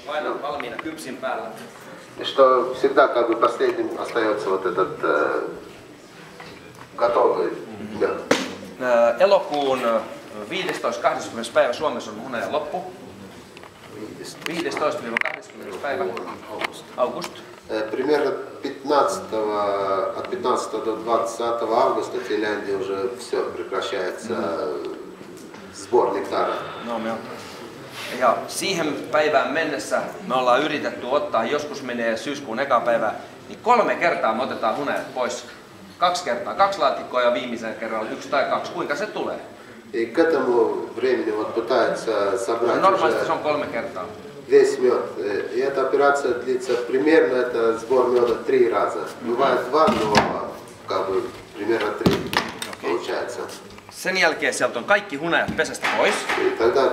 Aina valmiina kypsin päällä. Что всегда как бы последним остается вот этот готовый мед. Elokuun 15-20. päivä Suomessa on hunajan loppu. 15-20. päivä august. Примерно от 15 до 20 августа в Финляндии уже все прекращается сбор нектара. No, ja siihen päivään mennessä me ollaan yritetty ottaa, joskus menee syyskuun eka päivä, niin 3 kertaa me otetaan hunajat pois. 2 kertaa 2 laatikkoa ja viimeisen kerralla 1 tai 2. Kuinka se tulee? И к этому времени вот пытаются собрать Normaalisti se on 3 kertaa. весь мед. И эта операция длится примерно, это сбор меда 3 раза. Бывает 2, но как бы примерно 3 получается. Sen jälkeen sieltä on kaikki hunajat pesästä pois. И тогда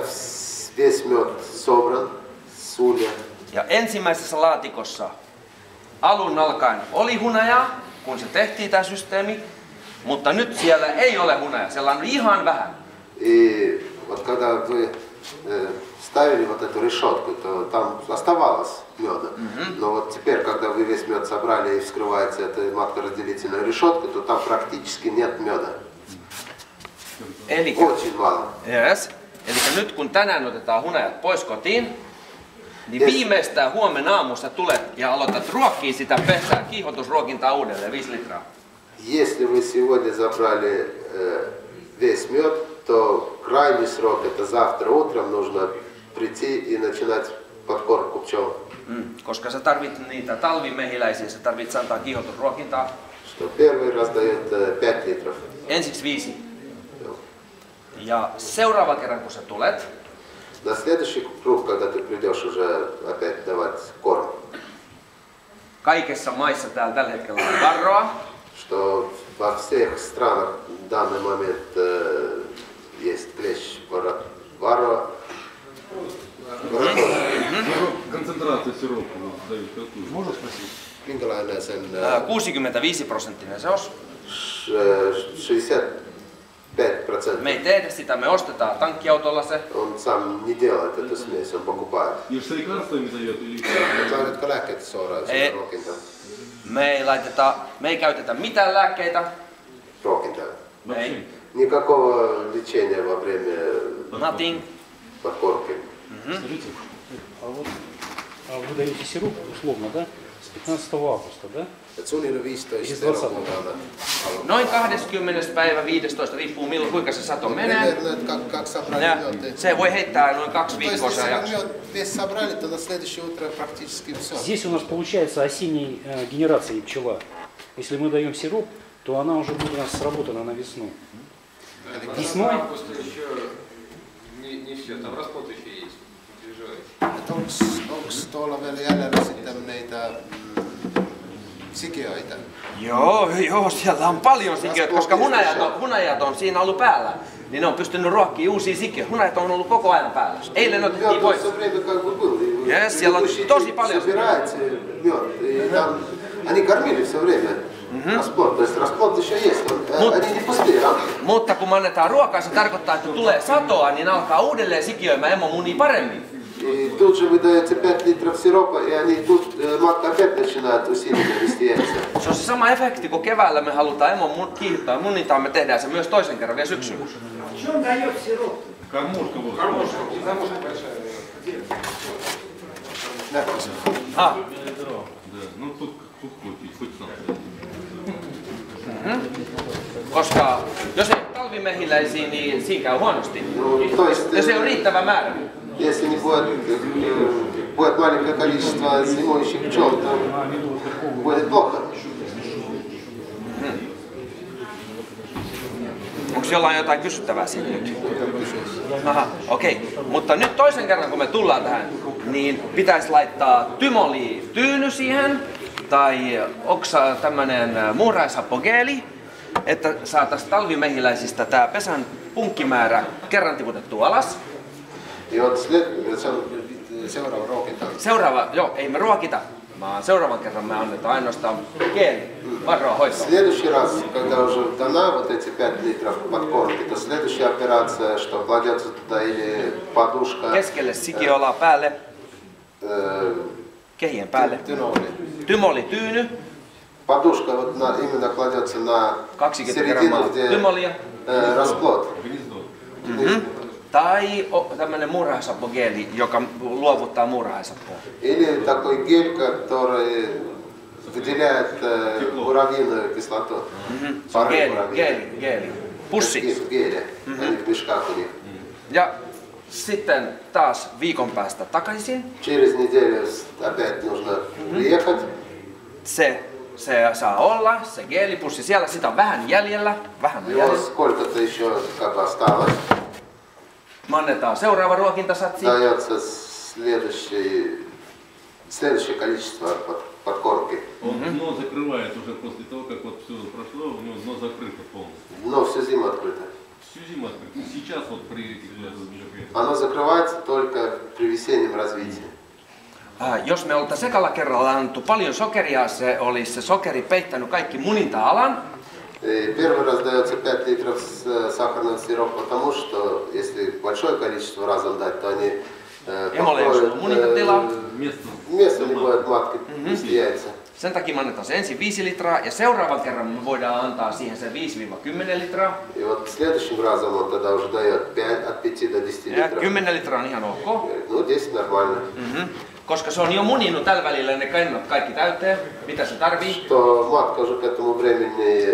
весь мед собран с улья. Ja ensimmäisessä laatikossa alun alkaen oli hunajaa, kun se tehtiin tämä systeemi, mutta nyt siellä ei ole hunajaa, siellä on ihan vähän. И вот когда вы ставили вот эту решетку, то там оставалось меда. Но вот теперь, когда вы весь мед собрали и вскрываете эту матко-разделительную решетку, то там практически нет меда. Очень мало. Yes. Eli nyt kun tänään otetaan hunajat pois kotiin, niin viimeistään huomenna aamussa tulet ja aloitat ruokkia sitä pesää, kiihotusruokintaa uudelleen 5 litraa. Если вы сегодня забрали весь мед, то крайний срок это завтра утром нужно прийти и начинать подкормку пчел. Koska sä tarvit niitä talvimehiläisiä, sä tarvit antaa kiihotusruokintaa. Что первый раз дает 5 литров. Ensiksi 5. Ja seuraava kerran kun sä tulet, на следующий круг, когда ты придешь уже опять давать корм. Kaikessa maissa täällä tällä hetkellä on varroa. Что во всех странах в данный момент есть клещ варроа. Концентрация сиропа дают какую? Можно спросить? Minkälainen sen? 65% se os. 65%. Me ei tehdä sitä, me ostetaan tankkiautolla se. Он сам не делает эту смесь, он покупает. И что лекарствами дает или? Laitatko lääkkeitä suoraan siihen ruokintaan? Me ei käytetä mitään lääkkeitä. Ruokintaan? Ei. Никакого лечения во время Nothing. подкормки. Скажите, а вы даете сироп условно, да? С 15 августа, да? Suunnilleen 15 elokuuta. Noin 20. päivä 15, riippuu milloin kuinka se sato menee. Ja se voi heittää noin 2 viikkoa se jakso. Здесь у нас получается осенней генерации пчела. Если мы даем сироп, то она уже будет у нас сработана на весну. Весной? Не все, там расплод еще есть. Onko tuolla vielä jäljellä sitten niitä sikiöitä? Joo, siellä on paljon sikiöitä, koska hunajat on siinä ollut päällä. Niin ne on pystynyt ruokkimaan uusia sikiöitä. Hunajat on ollut koko ajan päällä. Eilen otettiin pois. Yes, siellä on tosi paljon sikiöitä. Они кормили все время. Расплод, то есть расплод еще есть, они не пустые. Mutta kun me annetaan ruokaa, se tarkoittaa, että tulee satoa, niin alkaa uudelleen sikiöimään emomunia paremmin. И тут же вы даете 5 литров сиропа, и они тут матка опять начинает усиленно вести яйца. Se on se sama efekti, kun keväällä me halutaan emon kiihdyttää munintaa, me tehdään se myös toisen kerran vielä syksyllä. Кормушка вот. Ah. Да, ну тут хоть сам. Koska jos ei talvimehiläisiä, niin siinä käy huonosti. Jos ei ole riittävä määrä. Если не будет маленькое количество зимующих пчел, то будет плохо. Onko jollain jotain kysyttävää siitä nyt? Aha, okei. Mutta nyt toisen kerran kun me tullaan tähän, niin pitäisi laittaa tymolityyny siihen, tai onko tämmönen muurahishappogeeli, että saataisiin talvimehiläisistä tää pesän punkkimäärä kerran tiputettua alas. Seuraava ruokinta. Joo, ei me ruokita, vaan seuraavan kerran me annetaan ainoastaan geeli, varroa hoitoon. Следующий раз, когда уже дана вот эти 5 литров подкормки, то следующая операция, что кладется туда или подушка. Keskelle sikiöolaa päälle. Kehien päälle. Tymoli tyyny. Подушка вот именно кладется на 20 середину, grammaa где tymolia. расплод. Tai tämmönen muurahaisappogeeli, joka luovuttaa muurahaisappoa. Или такой гель, который выделяет муравьиную кислоту. Se on geeli. Pussi. Гели, они в мешках у них. Ja sitten taas viikon päästä takaisin. Через неделю опять нужно приехать. Se saa olla, se geelipussi siellä, sitä on vähän jäljellä. Vähän Его jäljellä. сколько-то еще как бы осталось. Me annetaan seuraava ruokintasatsi. Дается следующее количество подкормки. Дно закрывается уже после того, как вот все прошло, у него дно закрыто полностью. Но всю зиму открыто. Всю зиму открыто. Сейчас вот при этих Оно закрывается только при весеннем развитии. Jos me oltaisiin ekalla kerralla annettu paljon sokeria, se olisi se sokeri peittänyt kaikki muninta-alan. Первый раз дается 5 литров сахарного сиропа, потому что если большое количество разом дать, то они покроют, место не будет матки нести яйца. Sen takia me annetaan se ensin 5 litraa ja seuraavan kerran me voidaan antaa siihen se 5-10 litraa. И вот следующим разом он тогда уже дает от 5 до 10 Ja литров. 10 litraa on ihan ok. Ну, 10 нормально. Koska se on jo muninut tällä välillä ne kannot kaikki täyteen, mitä se tarvii. Что матка уже к этому времени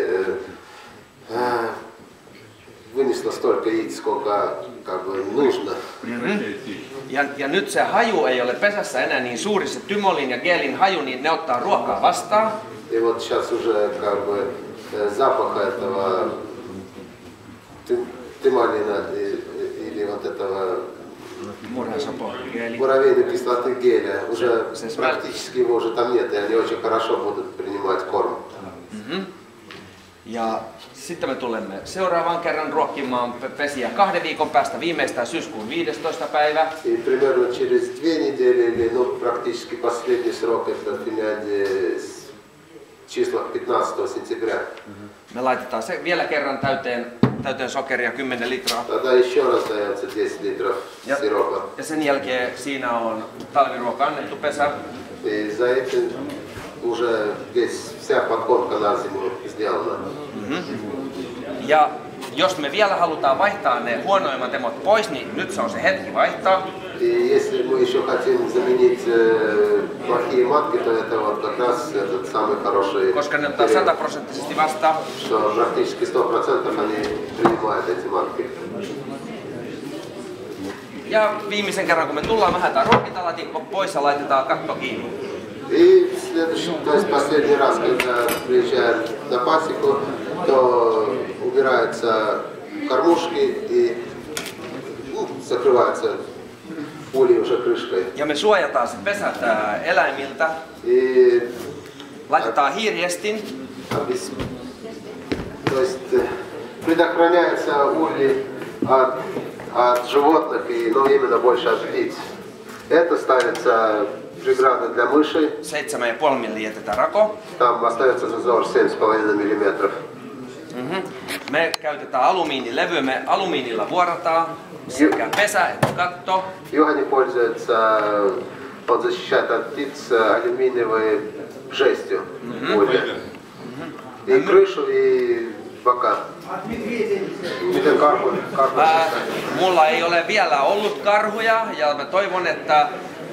вынесла столько яиц, сколько как бы нужно. Ja nyt se haju ei ole pesässä enää niin suuri, se tymolin ja geelin haju, niin ne ottaa ruokaa vastaan. И вот сейчас уже как бы запаха этого тымалина или вот этого муравейной кислоты геля, уже практически его уже там нет, и они очень хорошо будут принимать корм. Ja sitten me tulemme seuraavan kerran ruokkimaan pesiä 2 viikon päästä, viimeistään syyskuun 15. päivä. И примерно через 2 недели, или ну, практически последний срок, это в Финляндии с числа 15 сентября. Me laitetaan se vielä kerran täyteen sokeria 10 litraa. Тогда еще раз дается 10 литров сиропа. Ja sen jälkeen siinä on talviruoka annettu pesä. И за этим уже вся подкормка на зиму сделана. Ja jos me vielä halutaan vaihtaa ne huonoimmat emot pois, niin nyt se on se hetki vaihtaa. И если мы еще хотим заменить плохие матки, то это вот как раз этот самый хороший Koska ne ottaa 100% vastaan. Что практически 100% они принимают эти матки. Ja viimeisen kerran kun me tullaan, me haetaan ruokintalatikko pois ja laitetaan katto kiinni. И следующий, то есть последний раз, когда приезжаем на пасеку, то убираются кормушки и закрываются ульи уже крышкой. Ja me suojataan se pesät eläimiltä. И Laitetaan hiiriestin. То есть предохраняются ульи от животных и ну, именно больше от птиц. Это ставится преграда для мышей. 7,5 milliä jätetään rako. Там остается зазор 7,5 миллиметров. Me käytetään alumiinilevyä, me alumiinilla vuorataan sekä pesä että katto. Югани пользуется, он защищает от птиц алюминиевой жестью. И крышу, и бока. Miten karhu? Mulla ei ole vielä ollut karhuja ja mä toivon, että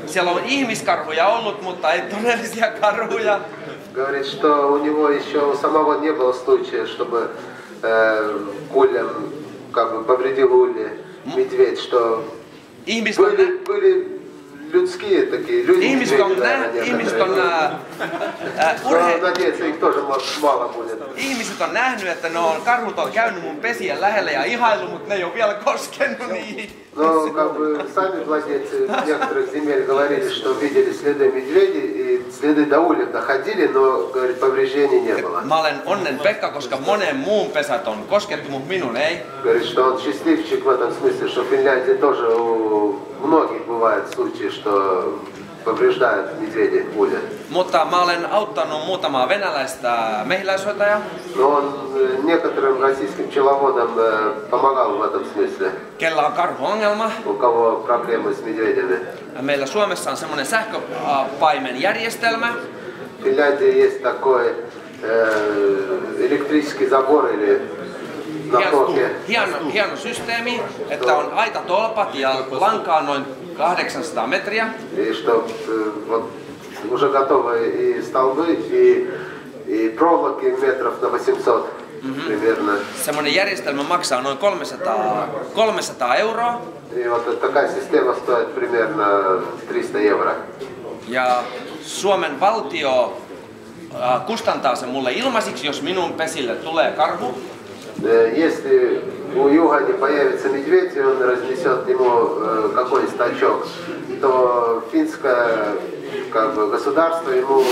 siellä on ihmiskarhuja ollut, mutta ei todellisia karhuja. Говорит, что у него еще у самого не было случая, чтобы ульям как бы повредил ульи медведь, что были людские такие, люди-медведи, надеяться, их тоже мало будет. Ihmiset on nähnyt, että karhut on käynyt mun pesien lähellä ja ihailu, mutta ne ei ole vielä koskenut niihin. Но как бы сами владельцы некоторых земель говорили, что видели следы медведей и следы до ульев доходили, но говорит, повреждений не было. Mä olen onnen Pekka, koska monen muun pesät on koskettu, mutta minun ei. Говорит, что он счастливчик в этом смысле, что в Финляндии тоже у многих бывают случаи, что повреждают медведи улья. Mutta mä olen auttanut muutamaa venäläistä mehiläishoitajaa. Но он некоторым российским пчеловодам помогал в этом смысле. Kella on karhuongelma. У кого проблемы с медведями. meillä Suomessa on semmoinen sähköpaimenjärjestelmä. В Финляндии есть такой электрический забор или наколки. Hieno systeemi, että on aitatolpat ja lankaa noin 800 metriä. И что вот уже готовы и столбы, и проволоки метров на 800 примерно. Semmoinen järjestelmä maksaa noin 300 euroa. И вот такая система стоит примерно 300 евро. Ja Suomen valtio kustantaa sen mulle ilmaisiksi, jos minun pesille tulee karhu. Если у Югани появится медведь, и он разнесет ему какой-нибудь стачок, то финское государство ему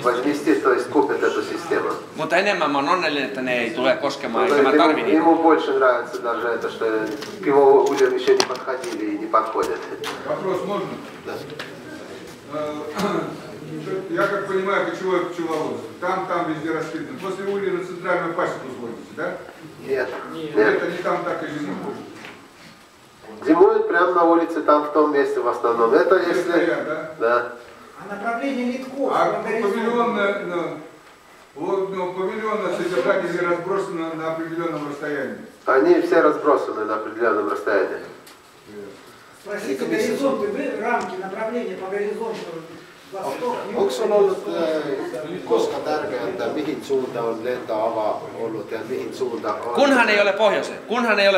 возместит, то есть купит эту систему. Mutta enemmän mä oon onnellinen, että ne ei tule koskemaan, eikä mä tarvi niitä. Ему больше нравится даже это, что к его ульям еще не подходили и не подходят. Вопрос можно? Да. Я как понимаю, кочевое пчеловодство. Там везде раскидано. После улья на центральную пасеку сводите, да? Нет. Это не там так и зимуют. Зимуют прямо на улице, там в том месте в основном. Это если... Стоят, да? Да. А направление витков? А павильонное содержание разбросано на определенном расстоянии. Они все разбросаны на определенном расстоянии. Спросите горизонты, вы рамки направления по горизонту. Onko sinulla ollut koska tärkeää, että mihin suuntaan on lentoava ollut ja mihin suuntaan on? Kunhan ei ole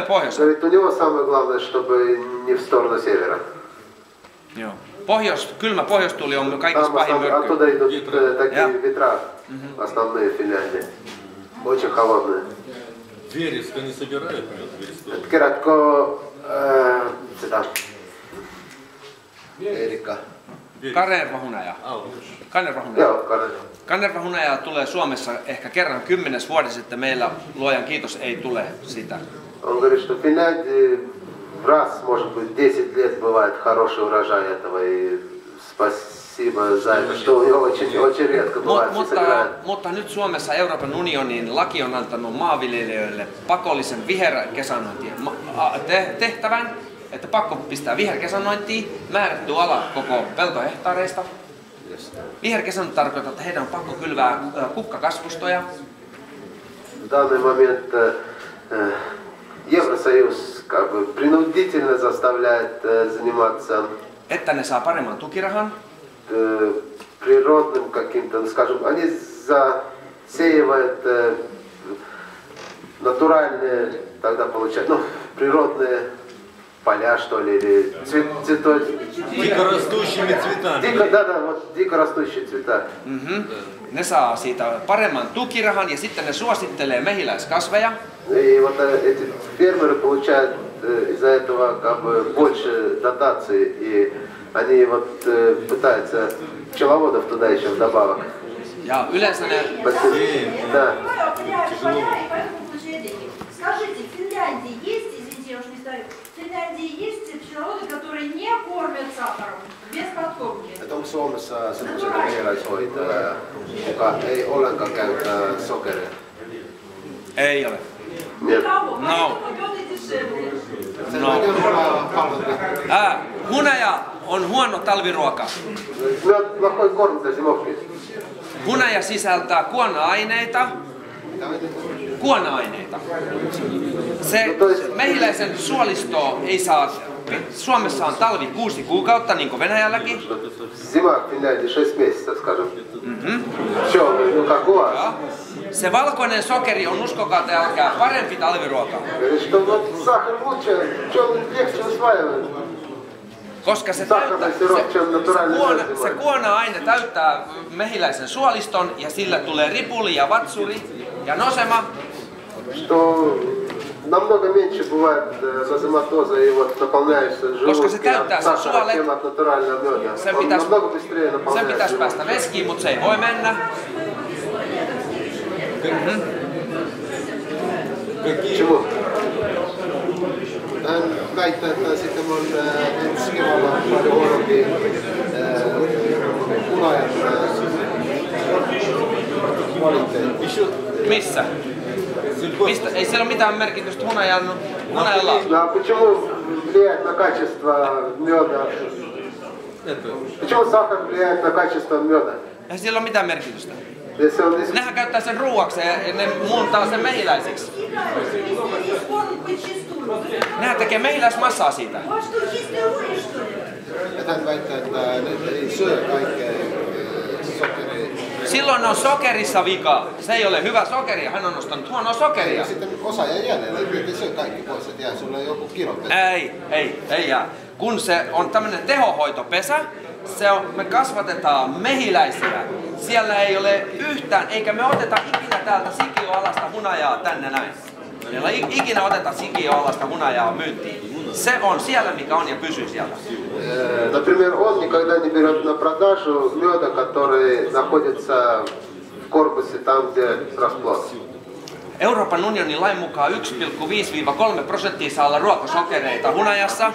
pohjoiseen. Говорит, у него самое главное, чтобы не в сторону севера. Joo. Kylmä pohjoistuuli on kaikista pahin myrkky. Оттуда идут такие ветра, основные в Финляндии. Очень холодные. Вереск они собирают мед? Kerätkö sitä Erikka? Kanervahunaja. Joo, Kanervahunaja tulee Suomessa ehkä kerran 10 vuodessa, että meillä luojan kiitos ei tule sitä. Он говорит, что в Финляндии раз, может быть, 10 лет бывает хороший урожай этого, и спасибо за это, что у него очень редко бывает, Mutta nyt Suomessa Euroopan unionin laki on antanut maanviljelijöille pakollisen viherkesannointitehtävän, että pakko pistää viherkesannointiin määrätty ala koko peltohehtaareista. Viherkesannointi tarkoittaa, että heidän on pakko kylvää kukkakasvustoja. В данный момент Евросоюз как бы принудительно заставляет заниматься että ne saa paremman tukirahan. Природным каким-то, ну, скажем, они засеивают натуральные, тогда получают, ну, природные поля, что ли, или цветочки. Дикорастущими цветами. Да, вот дикорастущие цвета. Ne saa siitä paremman tukirahan ja sitten ne suosittelee mehiläiskasveja. И вот эти фермеры получают из-за этого как бы больше дотаций, и они вот пытаются пчеловодов туда еще вдобавок. Ja yleensä ne... Да. Скажите, в Финляндии есть, извините, я уж не знаю, в Финляндии есть пчеловоды, которые не кормят сахаром, без подкормки? Että onko Suomessa semmoisia mehiläishoitajia, joka ei ollenkaan käytä sokeria? Ei ole. Никого, No. поэтому мед и дешевле. Hunaja on huono talviruoka. Mед плохой корм для зимовки. Hunaja sisältää kuona-aineita. Se mehiläisen suolisto ei saa... Suomessa on talvi 6 kuukautta, niin kuin Venäjälläkin. Зима в Финляндии 6 месяцев, скажем. Все, ну какого? Se valkoinen sokeri on, uskokaa te älkää, parempi talviruoka. Что вот сахар лучше, пчелы легче усваивают. Koska se kuona-aine täyttää mehiläisen suoliston ja sillä tulee ripuli ja vatsuri ja nosema. Что намного меньше бывает назематоза и вот наполняешься желудки от сахара, чем от натурального меда. Он намного быстрее наполняется. Sen pitäisi päästä veskiin, mutta se ei voi mennä. Чему? Hän väittää, että sitten on ensi keväällä paljon huonompi hunajan kvaliteetti. Missä? Ei siellä ole mitään merkitystä hunajalla. А почему влияет на качество меда Почему сахар влияет на качество меда? Eihän sillä ole mitään merkitystä. Если он Nehän käyttää sen ruuakseen ja ne muuntaa sen mehiläiseksi. Весь корм подчистую. Nehän tekee mehiläismassaa siitä. У вас что, чистый улей, что ли? hän väittää, että ne ei syö kaikkea sokeria. Silloin on sokerissa vika. Se ei ole hyvä sokeria, hän on ostanut huonoa sokeria. Ja sitten osa jää jäljellä, että syö kaikki pois, että jää sulle joku kirjoitus. Ei jää. Kun se on tämmöinen tehohoitopesä, me kasvatetaan mehiläisiä. Siellä ei ole yhtään, eikä me oteta ikinä täältä sikioalasta hunajaa tänne näin. Meillä ei ikinä oteta sikioalasta hunajaa myyntiin. Se on siellä, mikä on ja pysyy siellä. Например, он никогда не берет на продажу меда, который находится в корпусе там, где расплод. Euroopan unionin lain mukaan 1,5–3% saa olla ruokosokereita hunajassa.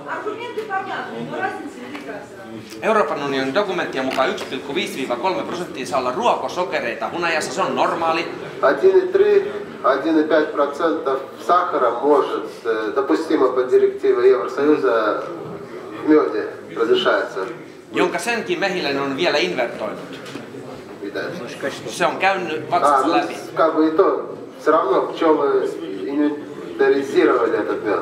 Аргументы понятны, но разница велика. Euroopan unionin dokumenttien mukaan 1,5–3% saa olla ruokosokereita hunajassa, se on normaali. 1,5% сахара может, допустимо по директиве Евросоюза, в меде разрешается. Jonka senkin mehiläinen on vielä invertoinut. Se on käynyt vatsassa läpi. Как бы и то, все равно пчелы инвентаризировали этот мед.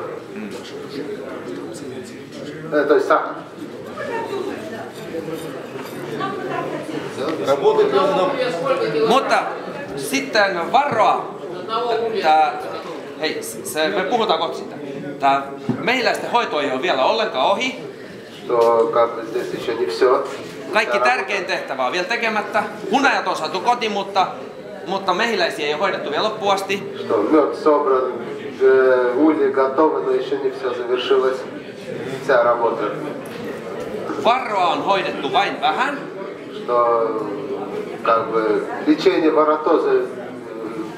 То есть сахар. Mutta sitten varoa. Me puhutaan kohta siitä. Tämä mehiläisten hoito ei ole vielä ollenkaan ohi. Kaikki tärkein tehtävä on vielä tekemättä. Hunajat on saatu kotiin, mutta mehiläisiä ei ole hoidettu vielä loppuun asti. Varroa on hoidettu vain vähän. Лечение воротозы,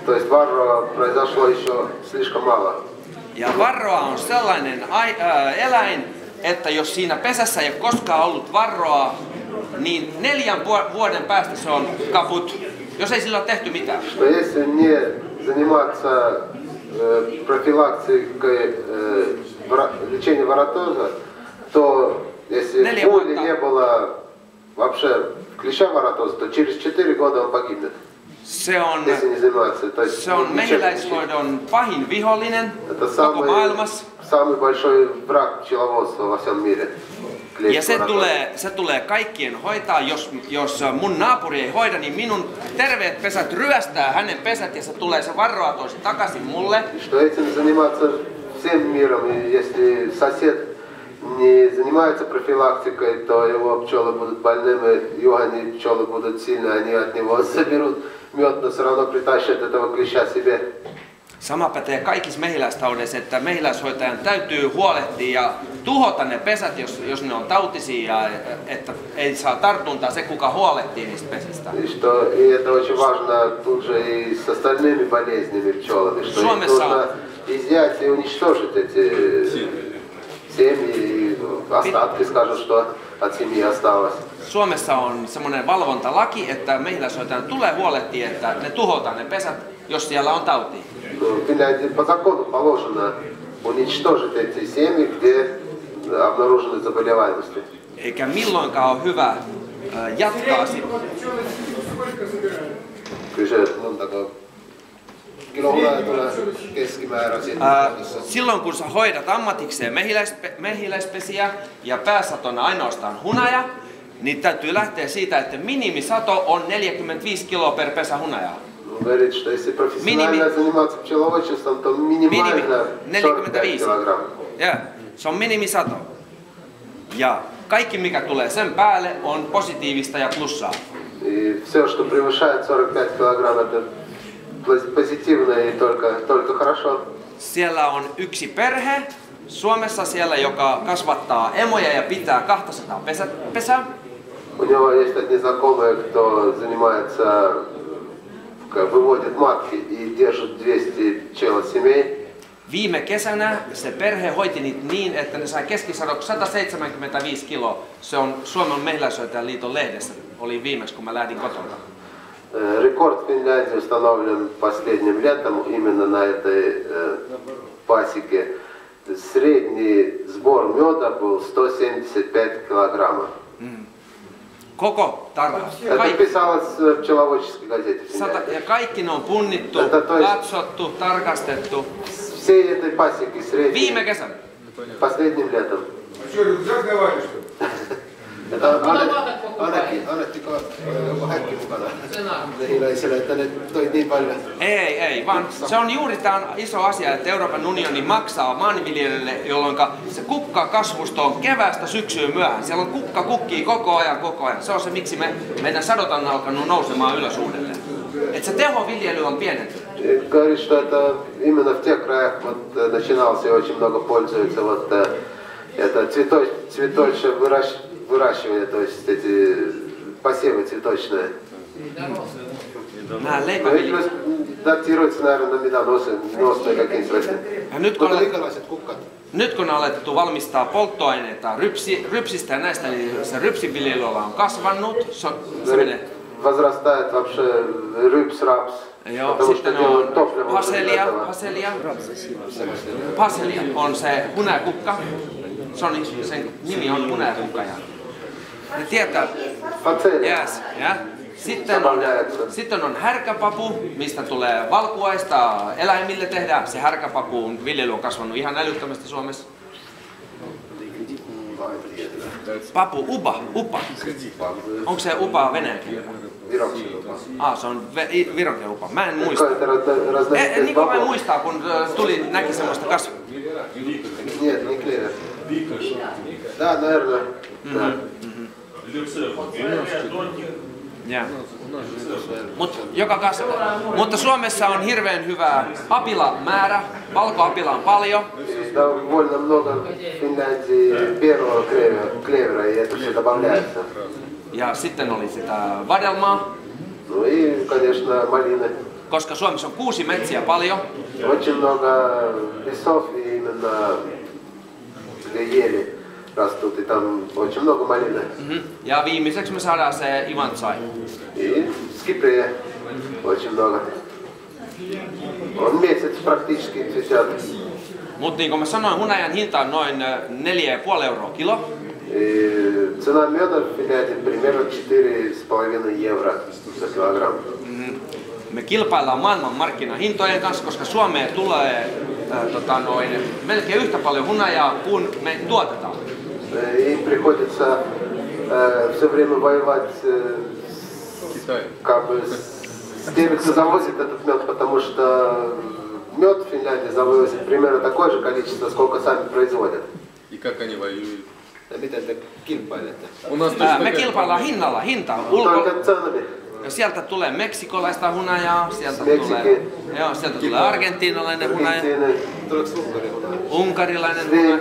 то есть варро произошло еще слишком мало. Ja varroa on sellainen eläin, että jos siinä pesässä ei ole koskaan ollut varroa, niin 4 vuoden päästä se on kaput, jos ei sillä ole tehty mitään. Что если не заниматься профилактикой лечения воротоза, то если пули не было вообще клеща воротоза, то через 4 года он погибнет. Se on mehiläishoidon pahin vihollinen koko maailmassa. Самый большой враг пчеловодства во всем мире. Ja se tulee kaikkien hoitaa. Jos mun naapuri ei hoida, niin minun terveet pesät ryöstää hänen pesät ja se tulee se varroa toisi takaisin mulle. Что этим заниматься всем миром, и если сосед не занимается профилактикой, то его пчелы будут больными, его пчелы будут сильны, они от него заберут мед, но все равно притащат этого клеща себе. Sama pätee kaikissa mehiläistaudeissa, että mehiläishoitajan täytyy huolehtia ja tuhota ne pesät, jos ne on tautisia, ja että ei saa tartuntaa se, kuka huolehtii niistä pesistä. И это очень важно тут же и с остальными болезнями пчелами, что их нужно изъять и уничтожить эти семьи, и остатки, скажем, что от семьи осталось. Suomessa on semmoinen valvontalaki, että mehiläishoitajan tulee huolehtia, että ne tuhotaan ne pesät, jos siellä on tautia. В Финляндии по закону положено уничтожить эти семьи, где обнаружены заболеваемости. Eikä milloinkaan ole hyvä jatkaa sitä. Silloin kun sä hoidat ammatikseen mehiläispesiä ja pääsatona ainoastaan hunaja, niin täytyy lähteä siitä, että minimisato on 45 kiloa per pesä hunajaa. Говорит, что если профессионально заниматься пчеловодчеством, то минимально 45 килограмм. Se on minimisato. Ja kaikki mikä tulee sen päälle on positiivista ja plussaa. И все, что превышает 45 килограмм, это позитивно и только хорошо. Siellä on yksi perhe Suomessa siellä, joka kasvattaa emoja ja pitää 200 pesää. У него есть одни знакомые, кто занимается, выводит матки и держит 200 пчелосемей. Viime kesänä se perhe hoiti niitä niin, että ne sai keskisadoksi 175 kiloa. Se on Suomen mehiläishoitajan liiton lehdessä. Oli viimeksi, kun mä lähdin kotona. Рекорд Финляндии установлен последним летом именно на этой пасеке. средний сбор меда был 175 килограммов. Koko tarha. Это писалось в пчеловодческой газете. Ja kaikki ne on punnittu, katsottu, tarkastettu. Все этой пасеки средней. Viime kesänä. Последним летом. Что, рюкзак давали, что ли? Annettiko joku häkki mukana mehiläisille, että ne toi niin paljon? Ei, vaan se on juuri tämä iso asia, että Euroopan unioni maksaa maanviljelijöille, jolloin se kukkakasvusto on keväästä syksyyn myöhään. Siellä on kukka kukkii koko ajan. Se on se, miksi meidän sadot on alkanut nousemaan ylös uudelleen. Että se tehoviljely on pienentynyt. Говорит, что это именно в тех краях вот начиналось и очень много пользуется вот это цветочное выращивание, то есть эти посевы цветочные. Nämä leipäviljelijät. Датируется, наверное, медоносные какие-нибудь растения. Nyt kun on alettu valmistaa polttoaineita rypsistä ja näistä, niin se rypsiviljelyala on kasvanut. Se menee. Возрастает вообще рыпс, рапс. Joo, sitten on Paselia on se hunajakukka. Sen nimi on hunajakukka. Ne tietää. Yes, yeah. Sitten on härkäpapu, mistä tulee valkuaista eläimille tehdään. Se härkäpapuun viljely on kasvanut ihan älyttömästi Suomessa. Papu, upa. Onko se upa venäjän kielellä? Se on vironkin upa. Mä en muista. Niin kuin mä en muistaa, kun näki semmoista kasvua. Нет, не клевер. Да, наверное. Mutta Suomessa on hirveän hyvä apilamäärä. Valkoapila on paljon. Довольно много в Финляндии первого клевера, и это все добавляется. Ja sitten oli sitä vadelmaa. Ну и, конечно, малины. Koska Suomessa on kuusimetsiä paljon. Очень много лесов, и именно где ели растут, и там очень много малины. Ja viimeiseksi me saadaan se Ivantsai. И скипрея очень много. Он месяц практически цветет. Mutta niin kuin mä sanoin, hunajan hinta on noin 4,5 euroa kilo. Цена меда в Финляндии примерно 4,5 евро за килограмм. Me kilpaillaan maailmanmarkkinahintojen kanssa, koska Suomeen tulee melkein yhtä paljon hunajaa kuin me tuotetaan. Им приходится все время воевать с теми, кто завозит этот мед, потому что мед в Финляндии завозит примерно такое же количество, сколько сами производят. И как они воюют? Miten te kilpailette? Me kilpaillaan hinnalla. Hinta sieltä tulee meksikolaista hunajaa, sieltä tulee argentiinalainen hunaja, unkarilainen hunaja.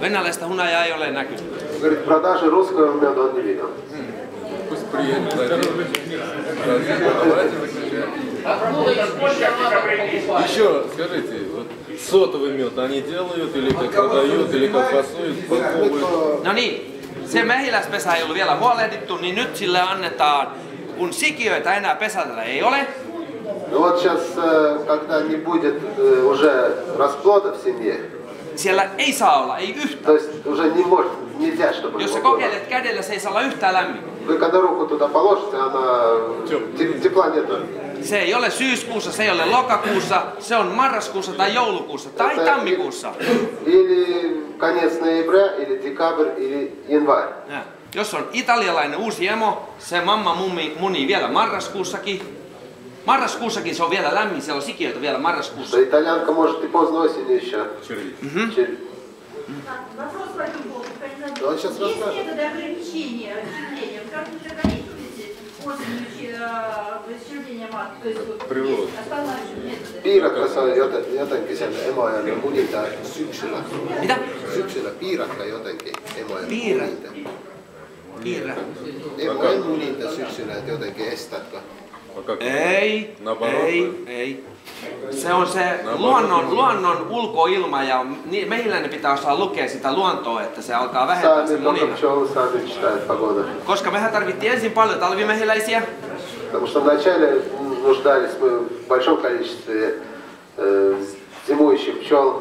Venäläistä hunajaa ei ole näkynyt. Еще скажите, вот сотовый мед они делают, или как продают, или как фасуют, упаковывают? No niin, se mehiläispesä ei ollut vielä huolehdittu, niin nyt sille annetaan, kun sikiöitä enää pesällä ei ole. Ну вот сейчас, когда не будет уже расплода в семье, siellä ei saa olla, ei yhtään. то есть уже нельзя, чтобы jos sä kokeilet kädellä, se ei saa olla yhtään lämmin. Вы когда руку туда положите, она тепла нету. Se ei ole syyskuussa, se ei ole lokakuussa, se on marraskuussa tai joulukuussa tai tammikuussa. Или конец ноября, или декабрь, или январь. Jos on italialainen uusi emo, se mamma munii vielä marraskuussakin. Marraskuussakin se on vielä lämmin, siellä on sikiöitä vielä marraskuussa. Итальянка может и поздно осенью еще. Вопрос по этому поводу. Есть методы ограничения расщепления? Как вы ограничиваете осенью расщепление матки? То есть останавливаете методы? Piirakkassa on jotenkin sen emoajan muninta syksyllä. Mitä? Syksyllä piirakka jotenkin emoajan muninta. Emoajan muninta syksyllä, että jotenkin estätkö? Ei. Se on se luonnon ulkoilma ja mehiläinen pitää osaa lukea sitä luontoa, että se alkaa vähentää sen munina. Koska mehän tarvittiin ensin paljon talvimehiläisiä. Потому что вначале нуждались мы в большом количестве зимующих пчел.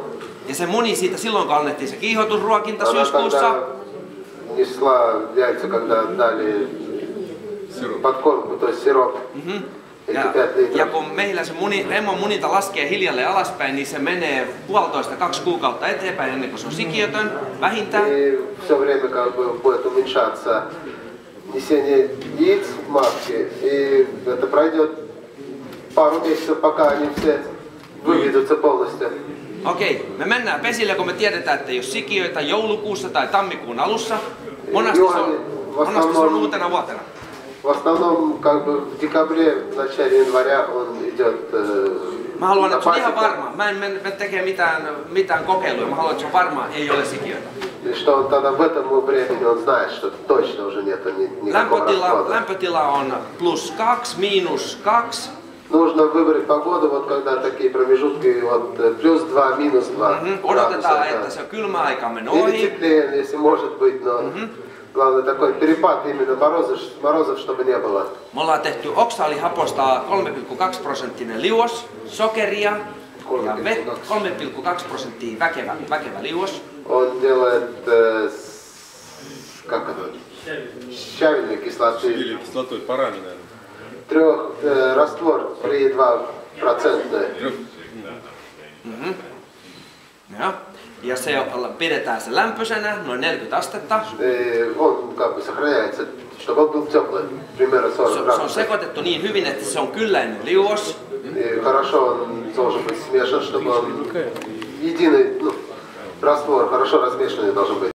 Ja se muni siitä silloin, kun annettiin se kiihotusruokinta Она syyskuussa. тогда несла яйца, когда дали подкормку, то есть сироп. Ja, ja kun meillä se remmon muninta laskee hiljalleen alaspäin, niin se menee 1,5–2 kuukautta eteenpäin ennen kuin se on sikiötön, vähintään. И все время как бы будет уменьшаться несение яиц матки, и это пройдет пару месяцев, пока они все выведутся полностью. Okei, me mennään pesille, kun me tiedetään, että ei ole sikiöitä joulukuussa tai tammikuun alussa. Monasti se on uutena vuotena. В основном, как бы в декабре, в начале января он идет Mä haluan, на että se on ihan пасеку. varma. Mä en mene tekemään mitään kokeiluja. Mä haluan, että se on varma, ei ole sikiöitä. И что он тогда в этом времени он знает, что точно уже нет никакого расплода. Lämpötila on +2, -2. Нужно выбрать погоду, вот когда такие промежутки, вот +2, -2 Odotetaan, градуса. että se kylmä aika menee Или ohi. теплее, если может быть, но главное такой перепад именно морозов, чтобы не было. Me ollaan tehty oksaalihaposta 3,2% liuos, sokeria ja 3,2% väkevä liuos. Он делает, как это, щавельной кислоты. Или кислотой, парами, наверное. Раствор 3,2%. Ja. Ja se pidetään se lämpöisenä, noin 40 astetta. Он как бы сохраняется, чтобы он был теплый, примерно 40 Se on градусов. sekoitettu niin hyvin, että se on kylläinen liuos. И хорошо он должен быть смешан, чтобы он единый, раствор хорошо размешанный должен быть.